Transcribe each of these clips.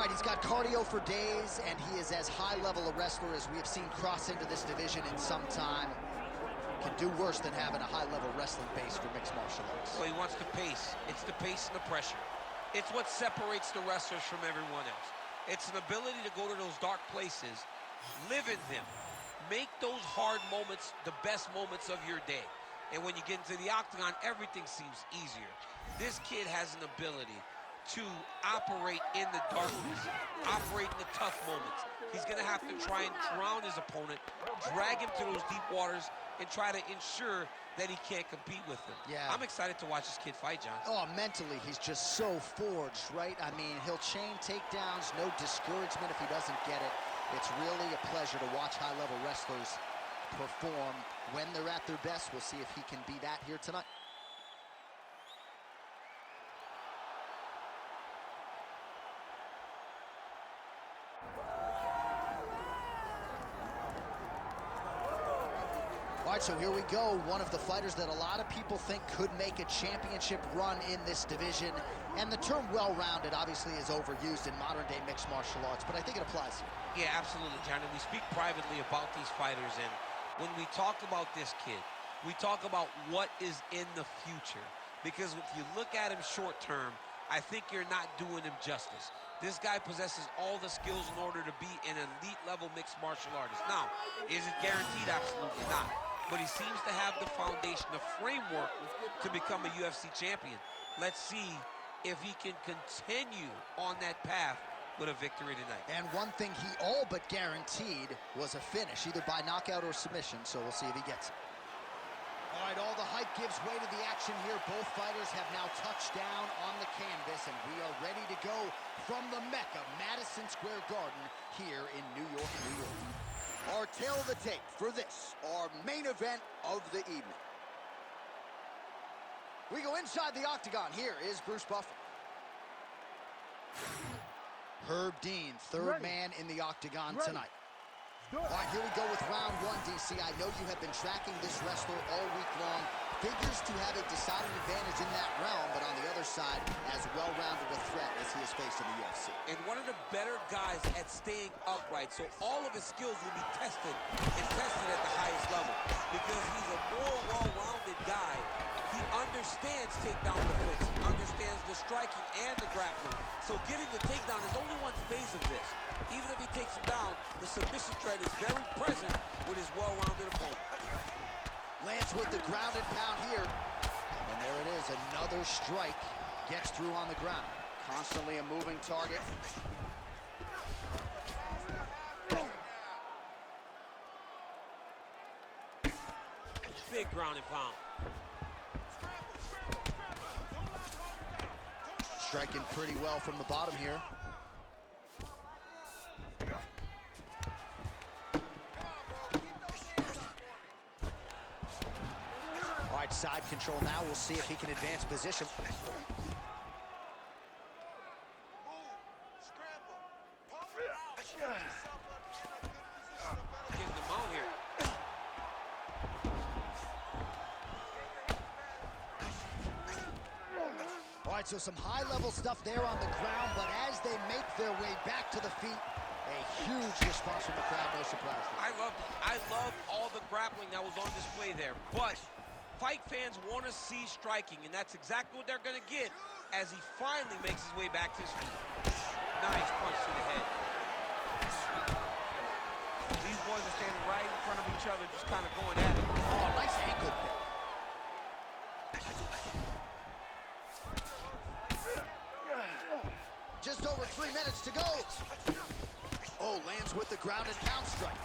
right, he's got cardio for days, and he is as high-level a wrestler as we have seen cross into this division in some time. Can do worse than having a high-level wrestling base for mixed martial arts. Well, he wants the pace. It's the pace and the pressure. It's what separates the wrestlers from everyone else. It's an ability to go to those dark places, live in them, make those hard moments the best moments of your day. And when you get into the octagon, everything seems easier. This kid has an ability to operate in the darkness, operate in the tough moments. He's gonna have to try and drown his opponent, drag him to those deep waters, and try to ensure that he can't compete with him. Yeah. I'm excited to watch this kid fight, John. Oh, mentally, he's just so forged, right? I mean, he'll chain takedowns, no discouragement if he doesn't get it. It's really a pleasure to watch high-level wrestlers perform when they're at their best. We'll see if he can be that here tonight. All right, so here we go. One of the fighters that a lot of people think could make a championship run in this division. And the term well-rounded obviously is overused in modern-day mixed martial arts, but I think it applies here. Yeah, absolutely, John. And we speak privately about these fighters, and when we talk about this kid, we talk about what is in the future. Because if you look at him short-term, I think you're not doing him justice. This guy possesses all the skills in order to be an elite-level mixed martial artist. Now, is it guaranteed? Absolutely not. But he seems to have the foundation, the framework to become a UFC champion. Let's see if he can continue on that path with a victory tonight. And one thing he all but guaranteed was a finish, either by knockout or submission, so we'll see if he gets it. All right, all the hype gives way to the action here. Both fighters have now touched down on the canvas, and we are ready to go from the Mecca, Madison Square Garden, here in New York, New York. Our tail of the tape for this, our main event of the evening. We go inside the octagon. Here is Bruce Buffer. Herb Dean, third man in the octagon tonight. All right, here we go with round one, DC. I know you have been tracking this wrestler all week long. Figures to have a decided advantage in that realm, but on the other side, as well-rounded a threat as he has faced in the UFC. And one of the better guys at staying upright, so all of his skills will be tested and tested at the highest level because he's a more well-rounded guy. He understands takedown defense, understands the striking and the grappling. So getting the takedown is only one phase of this. Even if he takes him down, the submission threat is very present with his well-rounded opponent. Lance with the ground and pound here. And there it is, another strike. Gets through on the ground. Constantly a moving target. Big ground and pound. Striking pretty well from the bottom here. All right, side control now. We'll see if he can advance position. Getting them out here. All right, so some high-level stuff there on the ground, but as they make their way back to the feet, a huge response from the crowd, no surprise. I love all the grappling that was on display there, but fight fans want to see striking, and that's exactly what they're going to get as he finally makes his way back to his feet. Nice punch to the head. These boys are standing right in front of each other, just kind of going at it. Oh, nice ankle pick. Just over 3 minutes to go. Oh, lands with the ground and pound strike.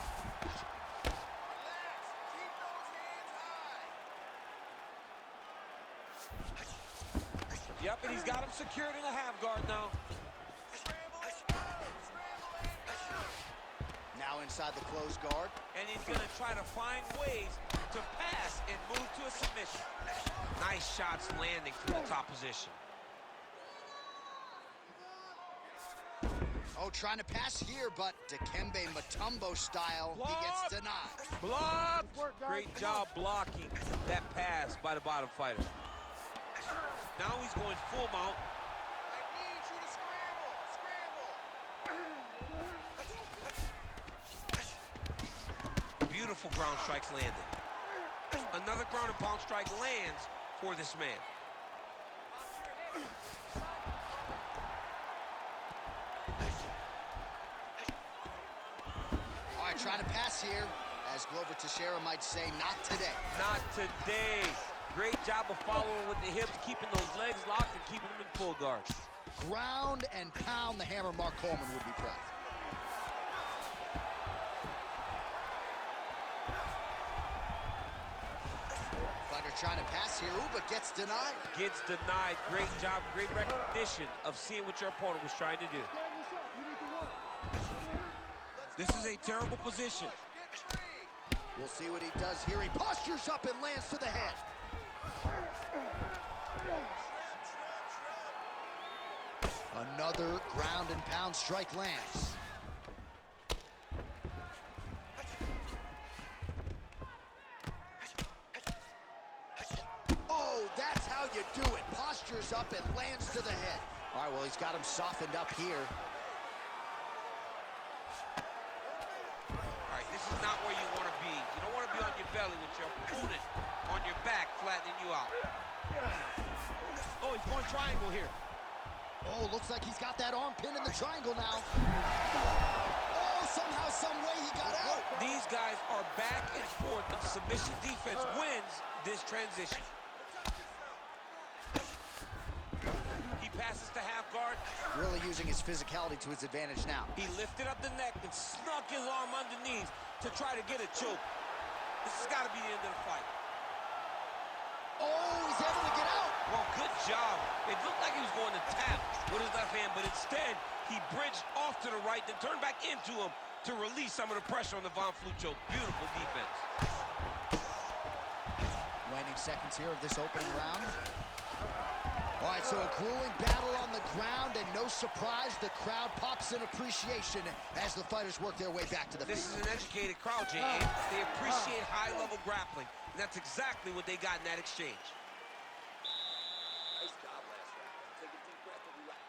Yep, and he's got him secured in a half guard now. Now inside the closed guard. And he's going to try to find ways to pass and move to a submission. Nice shots landing from the top position. Oh, trying to pass here, but Dikembe Mutombo style, Blocked. He gets denied. Blocked! Great job blocking that pass by the bottom fighter. Now he's going full mount. I need you to scramble, scramble. Beautiful ground strikes landed. Another ground and pound strike lands for this man. All right, trying to pass here. As Glover Teixeira might say, not today. Not today. Great job of following with the hips, keeping those legs locked and keeping them in full guard. Ground and pound, the hammer Mark Coleman would be proud. Fighter trying to pass here, ooh, but gets denied. Gets denied. Great job, great recognition of seeing what your opponent was trying to do. This is a terrible position. We'll see what he does here. He postures up and lands to the head. Another ground and pound strike lands. Oh, that's how you do it. Postures up and lands to the head. All right, well, he's got him softened up here. All right, this is not where you want to be. You don't want to be on your belly with your opponent on your back, flattening you out. Oh, he's going triangle here. Oh, looks like he's got that arm pinned in the triangle now. Oh, somehow, some way he got out. These guys are back and forth. The submission defense wins this transition. He passes to half guard. Really using his physicality to his advantage now. He lifted up the neck and snuck his arm underneath to try to get a choke. This has got to be the end of the fight. Oh, he's able to get out. Well, good job. It looked like he was going to tap with his left hand, but instead, he bridged off to the right, then turned back into him to release some of the pressure on the Von Flue choke. Beautiful defense. Waning seconds here of this opening round. All right, so a grueling battle on the ground, and no surprise, the crowd pops in appreciation as the fighters work their way back to the feet. This is an educated crowd, J.A. They appreciate high-level grappling, and that's exactly what they got in that exchange. Nice job last round. Take a deep breath and relax.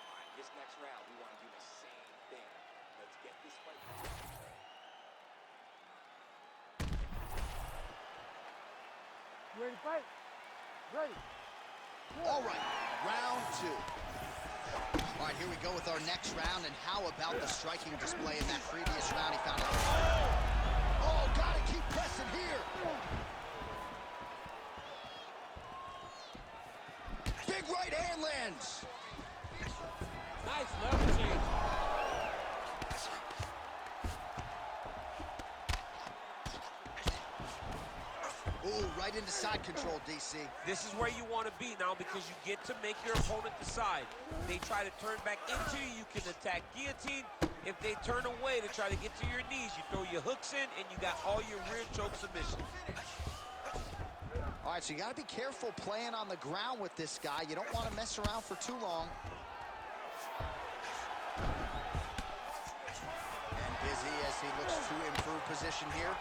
All right, this next round, we want to do the same thing. Let's get this fight. You ready to fight? Ready. All right, round two. All right, here we go with our next round, and how about the striking display in that previous round? He found it. Oh, gotta keep pressing here. Big right hand lands. Nice level change. Ooh, right into side control, DC. This is where you want to be now because you get to make your opponent decide. They try to turn back into you, you can attack guillotine. If they turn away to try to get to your knees, you throw your hooks in and you got all your rear choke submissions. All right, so you got to be careful playing on the ground with this guy. You don't want to mess around for too long. And busy as he looks to improve position here.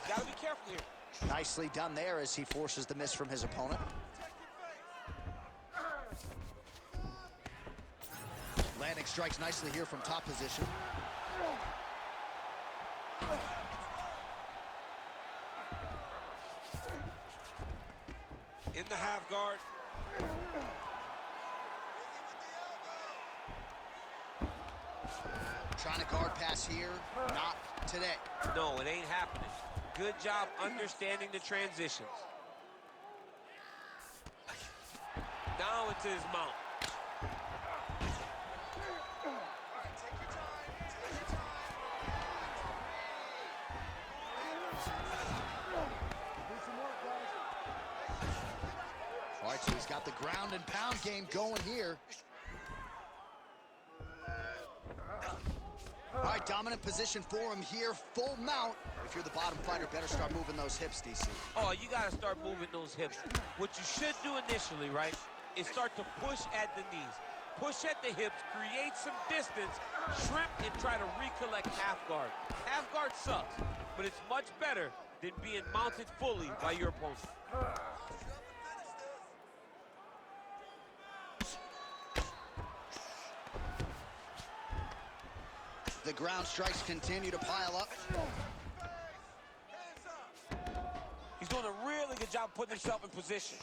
You got to be careful here. Nicely done there as he forces the miss from his opponent. Landing strikes nicely here from top position. In the half guard. Trying to guard pass here, not today. No, it ain't happening. Good job understanding the transitions. Now into his mount. All right, so he's got the ground and pound game going here. All right, dominant position for him here, full mount. If you're the bottom fighter, better start moving those hips, DC. Oh, you got to start moving those hips. What you should do initially, right, is start to push at the knees. Push at the hips, create some distance, shrimp, and try to recollect half guard. Half guard sucks, but it's much better than being mounted fully by your opponent. The ground strikes continue to pile up. He's doing a really good job putting himself in position.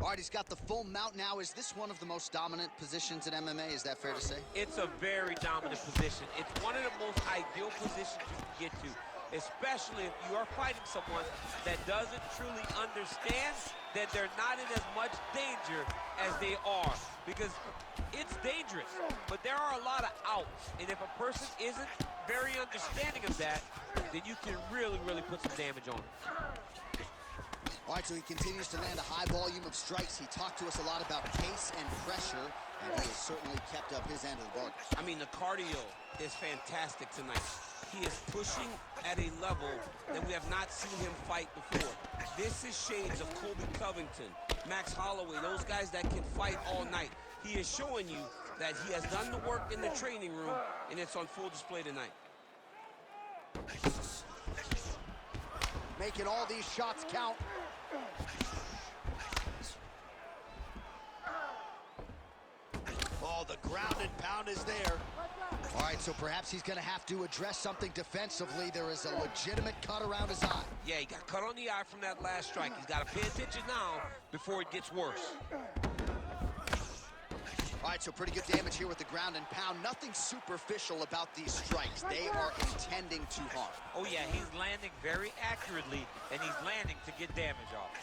All right, he's got the full mount now. Is this one of the most dominant positions in MMA? Is that fair to say? It's a very dominant position. It's one of the most ideal positions you can get to, especially if you are fighting someone that doesn't truly understand that they're not in as much danger as they are. Because it's dangerous, but there are a lot of outs. And if a person isn't very understanding of that, then you can really, really put some damage on them. All right, so he continues to land a high volume of strikes. He talked to us a lot about pace and pressure, and he has certainly kept up his end of the bargain. I mean, the cardio is fantastic tonight. He is pushing at a level that we have not seen him fight before. This is shades of Colby Covington, Max Holloway, those guys that can fight all night. He is showing you that he has done the work in the training room, and it's on full display tonight. Making all these shots count. Oh, the ground and pound is there. All right, so perhaps he's going to have to address something defensively. There is a legitimate cut around his eye. Yeah, he got cut on the eye from that last strike. He's got to pay attention now before it gets worse. All right, so pretty good damage here with the ground and pound. Nothing superficial about these strikes. They are intending to harm. Oh, yeah, he's landing very accurately, and he's landing to get damage off.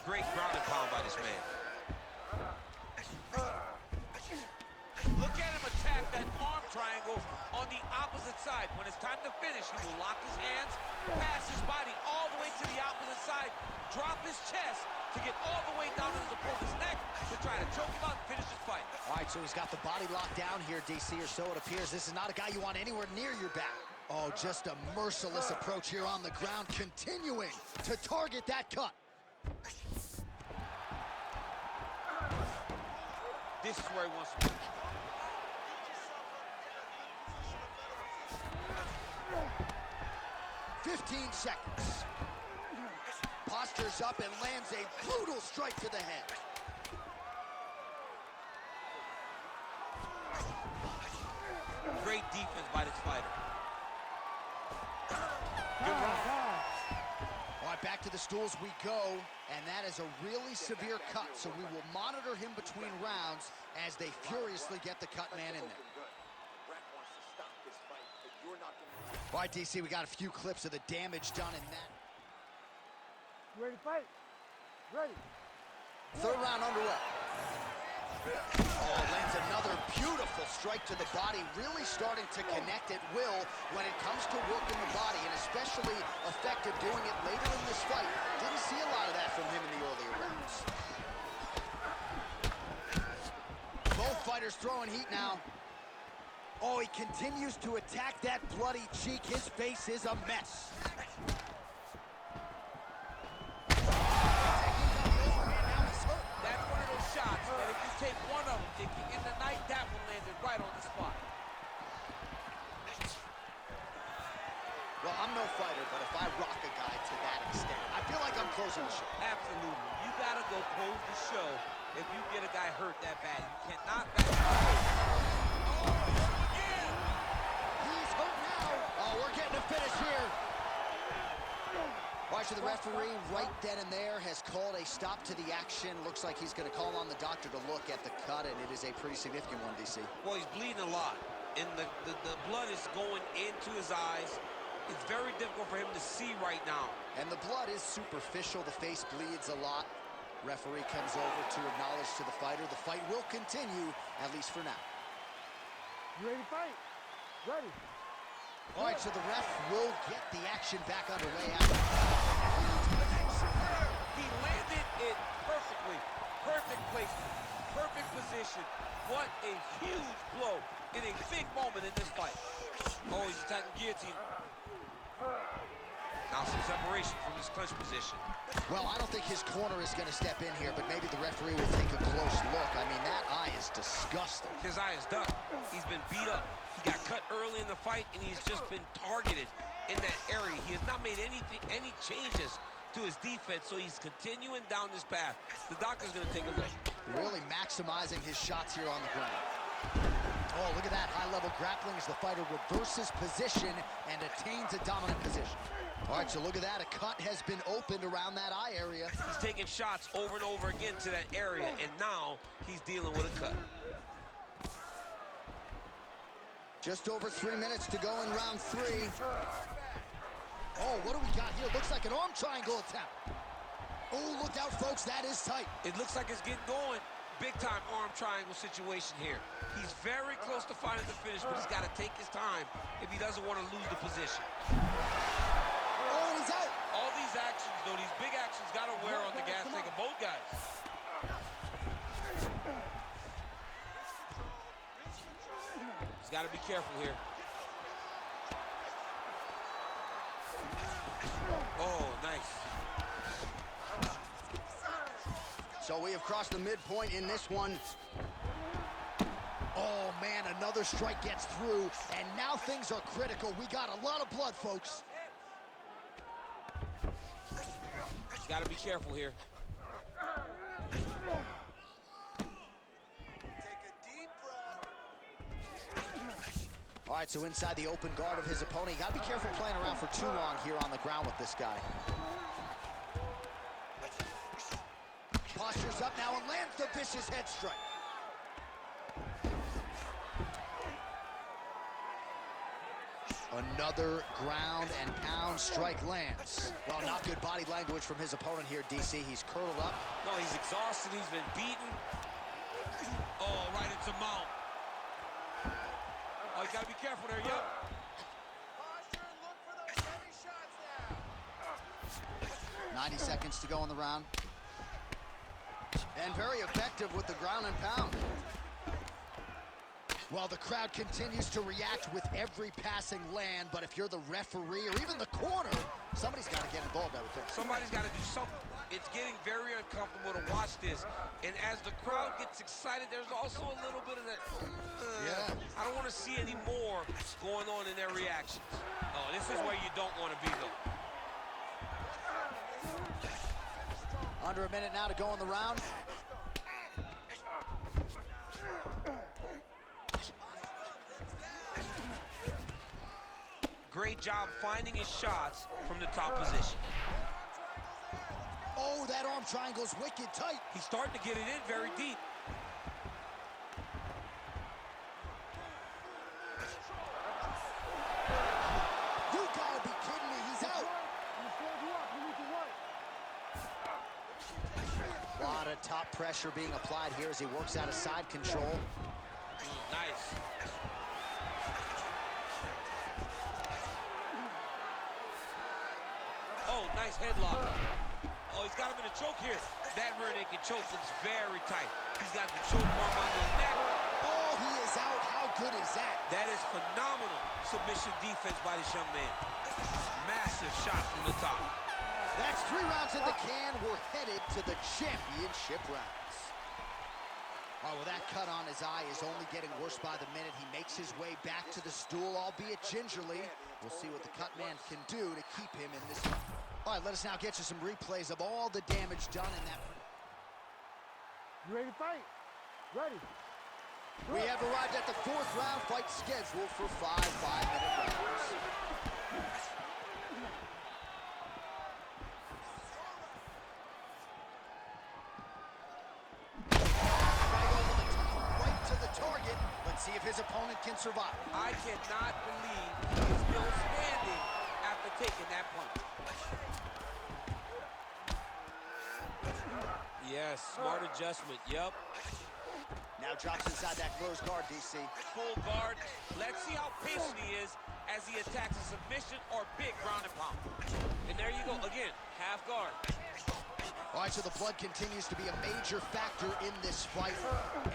Great ground and pound by this man. Look at him attack that arm triangle on the opposite side. When it's time to finish, he will lock his hands, pass his body all the way to the opposite side, drop his chest to get all the way down to his opponent's neck to try to choke him out and finish his fight. All right, so he's got the body locked down here, DC, or so it appears. This is not a guy you want anywhere near your back. Oh, just a merciless approach here on the ground, continuing to target that cut. This is where he wants to be. 15 seconds. Postures up and lands a brutal strike to the head. Great defense by this fighter. Good round. All right, back to the stools we go, and that is a really severe cut, so we will monitor him between rounds as they furiously get the cut man in there. All right, DC, we got a few clips of the damage done in that. You ready to fight? Ready. Third round underway. Oh, lands another beautiful strike to the body, really starting to connect at will when it comes to working the body, and especially effective doing it later in this fight. Didn't see a lot of that from him in the earlier rounds. Both fighters throwing heat now. Oh, he continues to attack that bloody cheek. His face is a mess. That's one of those shots that if you take one of them, Dickie, in the night, that one landed right on the spot. Well, I'm no fighter, but if I rock a guy to that extent, I feel like I'm closing the show. Absolutely. You gotta go close the show if you get a guy hurt that bad. You cannot back. He's hurt now. Oh, we're getting a finish here. All right, so the referee right then and there has called a stop to the action. Looks like he's going to call on the doctor to look at the cut, and it is a pretty significant one, DC. Well, he's bleeding a lot, and the blood is going into his eyes. It's very difficult for him to see right now. And the blood is superficial. The face bleeds a lot. Referee comes over to acknowledge to the fighter. The fight will continue, at least for now. You ready to fight? Ready. All right, so the ref will get the action back underway after. He landed it perfectly. Perfect placement. Perfect position. What a huge blow in a big moment in this fight. Oh, he's attacking guillotine. Now some separation from his clinch position. Well, I don't think his corner is going to step in here, but maybe the referee will take a close look. I mean, that eye is disgusting. His eye is done. He's been beat up. He got cut early in the fight, and he's just been targeted in that area. He has not made any changes to his defense, so he's continuing down this path. The doctor's going to take a look. Really maximizing his shots here on the ground. Oh, look at that high-level grappling as the fighter reverses position and attains a dominant position. All right, so look at that. A cut has been opened around that eye area. He's taking shots over and over again to that area, and now he's dealing with a cut. Just over 3 minutes to go in round 3. Oh, what do we got here? Looks like an arm triangle attempt. Oh, look out, folks. That is tight. It looks like it's getting going. Big-time arm triangle situation here. He's very close to finding the finish, but he's got to take his time if he doesn't want to lose the position. Oh, and he's out. All these actions, though, these big actions, got to wear on the gas tank of both guys. He's got to be careful here. Oh, nice. So we have crossed the midpoint in this one. Oh, man, another strike gets through, and now things are critical. We got a lot of blood, folks. He's got to be careful here. All right, so inside the open guard of his opponent. You got to be careful playing around for too long here on the ground with this guy. Postures up now and lands the vicious head strike. Another ground and pound strike lands. Well, not good body language from his opponent here, DC. He's curled up. No, he's exhausted. He's been beaten. Oh, right into mount. Oh, you got to be careful there, yep. Posture and look for those heavy shots now. 90 seconds to go in the round. And very effective with the ground and pound. Well, the crowd continues to react with every passing land, but if you're the referee or even the corner, somebody's got to get involved, I would think. Somebody's got to do something. It's getting very uncomfortable to watch this. And as the crowd gets excited, there's also a little bit of that, Yeah. I don't want to see any more going on in their reactions. Oh, this is where you don't want to be, though. Under a minute now to go in the round. Great job finding his shots from the top position. Oh, that arm triangle's wicked tight. He's starting to get it in very deep. You gotta be kidding me, he's out. A lot of top pressure being applied here as he works out of side control. Nice. Oh, nice headlock. Oh, he's got him in a choke here. That rear naked choke looks very tight. He's got the choke arm on his neck. Oh, he is out. How good is that? That is phenomenal submission defense by this young man. Massive shot from the top. That's 3 rounds in the can. We're headed to the championship rounds. Oh, well, that cut on his eye is only getting worse by the minute. He makes his way back to the stool, albeit gingerly. We'll see what the cut man can do to keep him in this. All right, let us now get you some replays of all the damage done in that. You ready to fight? Ready. We have arrived at the 4th round fight scheduled for 5 5-minute rounds. Right to the target. Let's see if his opponent can survive. I cannot believe he's still standing after taking that punch. Yes, smart adjustment, yep. Now drops inside that closed guard, DC. Full guard. Let's see how patient he is as he attacks a submission or big ground and pound. And there you go, again, half guard. All right, so the blood continues to be a major factor in this fight,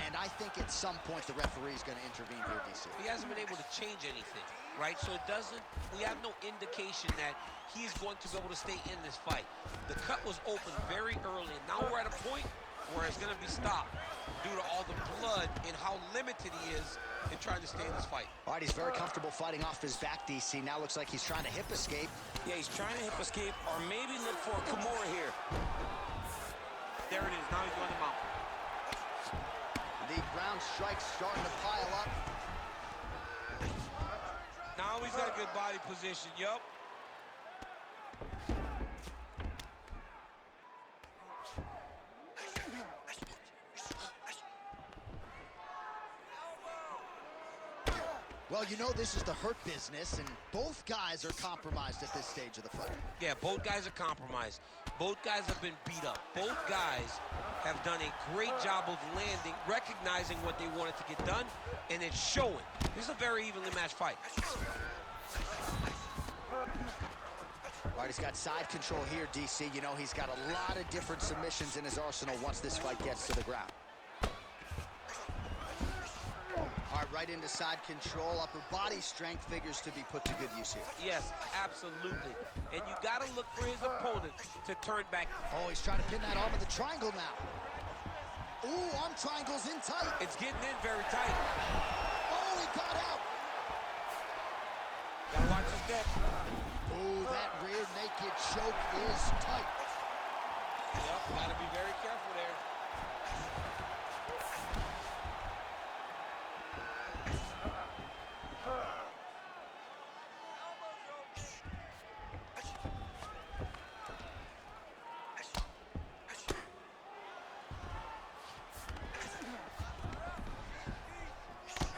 and I think at some point the referee is going to intervene here, DC. He hasn't been able to change anything, right? So it doesn't, we have no indication that he's going to be able to stay in this fight. The cut was open very early, and now we're at a point where it's going to be stopped due to all the blood and how limited he is in trying to stay in this fight. All right, he's very comfortable fighting off his back, DC. Now looks like he's trying to hip escape. Yeah, he's trying to hip escape or maybe look for a Kimura here. There it is, now he's going to mount. ground strikes starting to pile up. Now he's got a good body position, yup. Well, you know this is the hurt business, and both guys are compromised at this stage of the fight. Yeah, both guys are compromised. Both guys have been beat up. Both guys have done a great job of landing, recognizing what they wanted to get done, and it's showing. This is a very evenly matched fight. All right, he's got side control here, DC. You know, he's got a lot of different submissions in his arsenal once this fight gets to the ground. All right, right into side control. Upper body strength figures to be put to good use here. Yes, absolutely. And you got to look for his opponent to turn back. Oh, he's trying to pin that arm in the triangle now. Ooh, arm triangle's in tight. It's getting in very tight. Oh, he got out. Gotta watch his step. Ooh, that rear naked choke is tight. Yep, gotta be very careful there.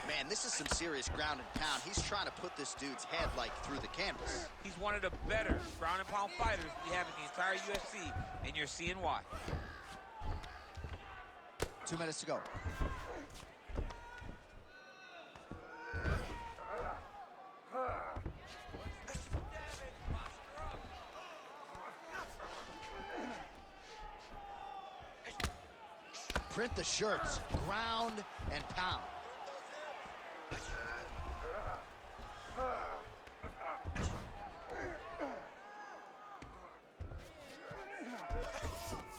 Man, this is some serious ground and pound. He's trying to put this dude's head, like, through the canvas. He's one of the better ground and pound fighters we have in the entire UFC, and you're seeing why. 2 minutes to go. Print the shirts, ground and pound.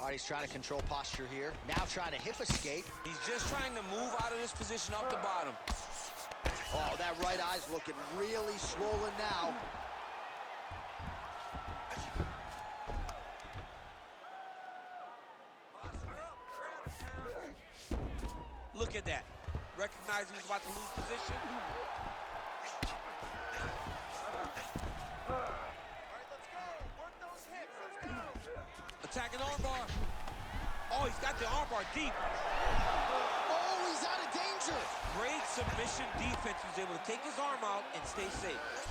All right, he's trying to control posture here. Now trying to hip escape. He's just trying to move out of this position up the bottom. Oh, that right eye's looking really swollen now. Look at that. Recognizing he's about to lose position. Attacking armbar. Oh, he's got the armbar deep. Oh, he's out of danger. Great submission defense. He was able to take his arm out and stay safe.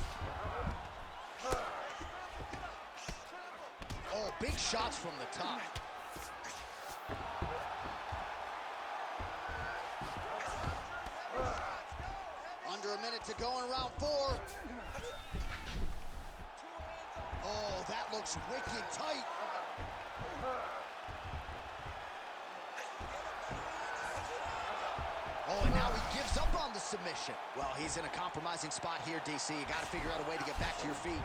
Oh, big shots from the top. Under a minute to go in round 4. Oh, that looks wicked tight. Oh, and now he gives up on the submission. Well, he's in a compromising spot here, DC. You got to figure out a way to get back to your feet.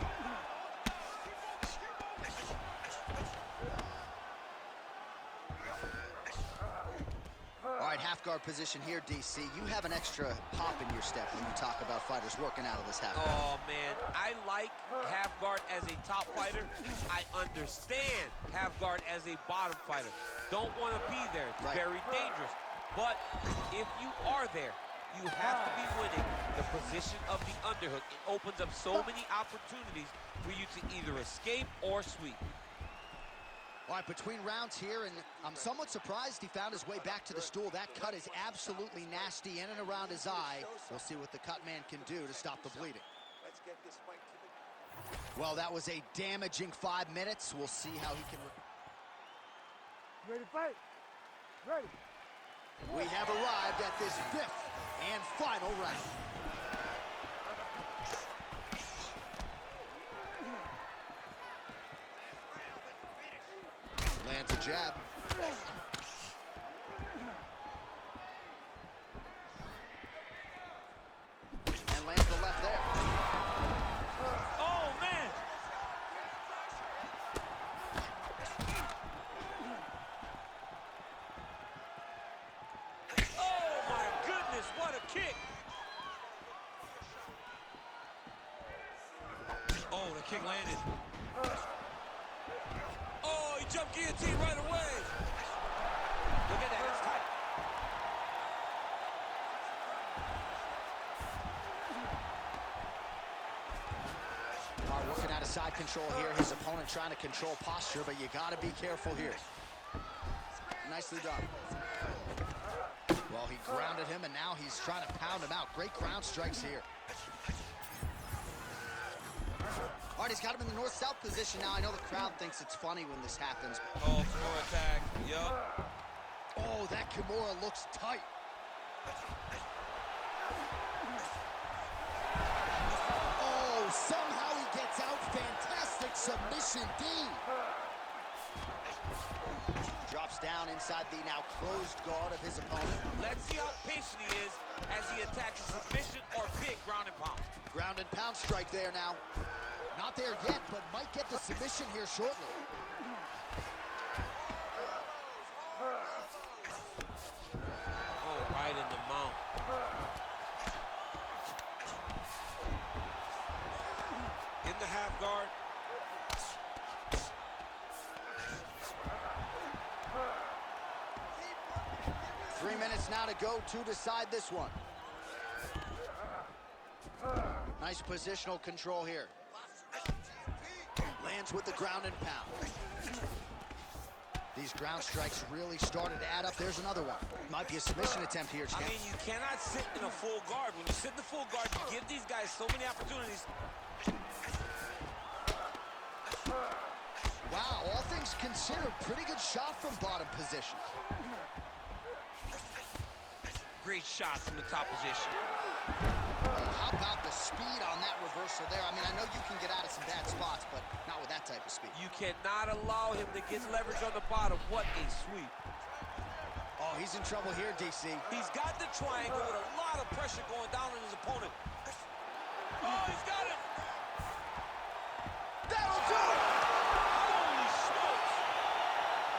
All right, half guard position here, DC. You have an extra pop in your step when you talk about fighters working out of this half guard. Oh, man, I like half guard as a top fighter. I understand half guard as a bottom fighter. Don't want to be there. It's Right. very dangerous. But if you are there, you have to be winning the position of the underhook. It opens up so many opportunities for you to either escape or sweep. All right, between rounds here, and I'm somewhat surprised he found his way back to the stool. That cut is absolutely nasty in and around his eye. We'll see what the cut man can do to stop the bleeding. Let's get this fight to the... Well, that was a damaging 5 minutes. We'll see how he can... Ready to fight? Ready. We have arrived at this 5th and final round. Lands a jab. And lands the left there. Oh, man! Oh, my goodness, what a kick! Oh, the kick landed. Oh, he jumped guillotine right away. Look at that, it's tight. of control here. His opponent trying to control posture, but you got to be careful here. Nicely done. Well, he grounded him, and now he's trying to pound him out. Great ground strikes here. All right, he's got him in the north-south position now. I know the crowd thinks it's funny when this happens. Oh, Kimura attack. Yup. Oh, that Kimura looks tight. Oh, somehow he gets out. Fantastic submission D. Drops down inside the now closed guard of his opponent. Let's see how patient he is as he attacks a submission or big ground and pound. Ground and pound strike there now. Not there yet, but might get the submission here shortly. Oh, right in the mount. In the half guard. 3 minutes now to go to decide this one. Nice positional control here. Lands with the ground and pound. These ground strikes really started to add up. There's another one. Might be a submission attempt here, champ. I mean, you cannot sit in a full guard. When you sit in the full guard, you give these guys so many opportunities. Wow, all things considered, pretty good shot from bottom position. Great shots from the top position. How about the speed on that reversal there? I mean, I know you can get out of some bad spots, but not with that type of speed. You cannot allow him to get leverage on the bottom. What a sweep. Oh, he's in trouble here, DC. He's got the triangle with a lot of pressure going down on his opponent. Oh, he's got it. That'll do it! Holy smokes.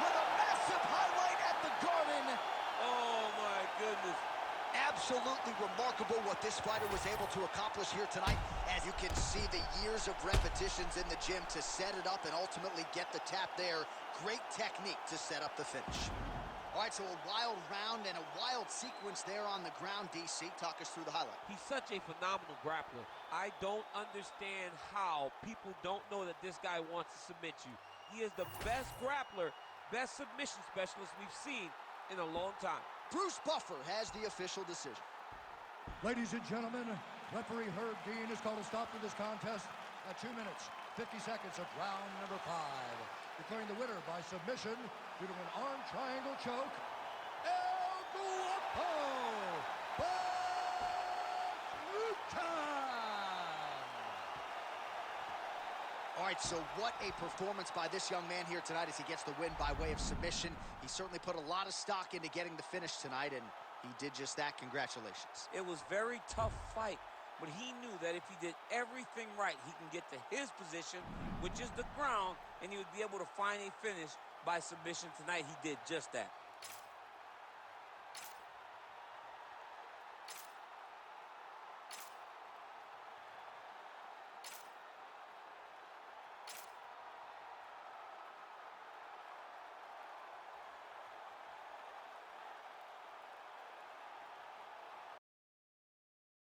With a massive highlight at the Garden. Oh, my goodness. Absolutely remarkable what this fighter was able to accomplish here tonight. As you can see, the years of repetitions in the gym to set it up and ultimately get the tap there. Great technique to set up the finish. All right, so a wild round and a wild sequence there on the ground. DC, talk us through the highlight. He's such a phenomenal grappler. I don't understand how people don't know that this guy wants to submit you. He is the best grappler, best submission specialist we've seen in a long time. Bruce Buffer has the official decision. Ladies and gentlemen, referee Herb Dean has called a stop to this contest at 2 minutes, 50 seconds of round number 5. Declaring the winner by submission due to an arm triangle choke, El Guapo, Bas Rutten. All right, so what a performance by this young man here tonight as he gets the win by way of submission. He certainly put a lot of stock into getting the finish tonight, and he did just that. Congratulations. It was a very tough fight, but he knew that if he did everything right, he can get to his position, which is the ground, and he would be able to find a finish by submission tonight. He did just that.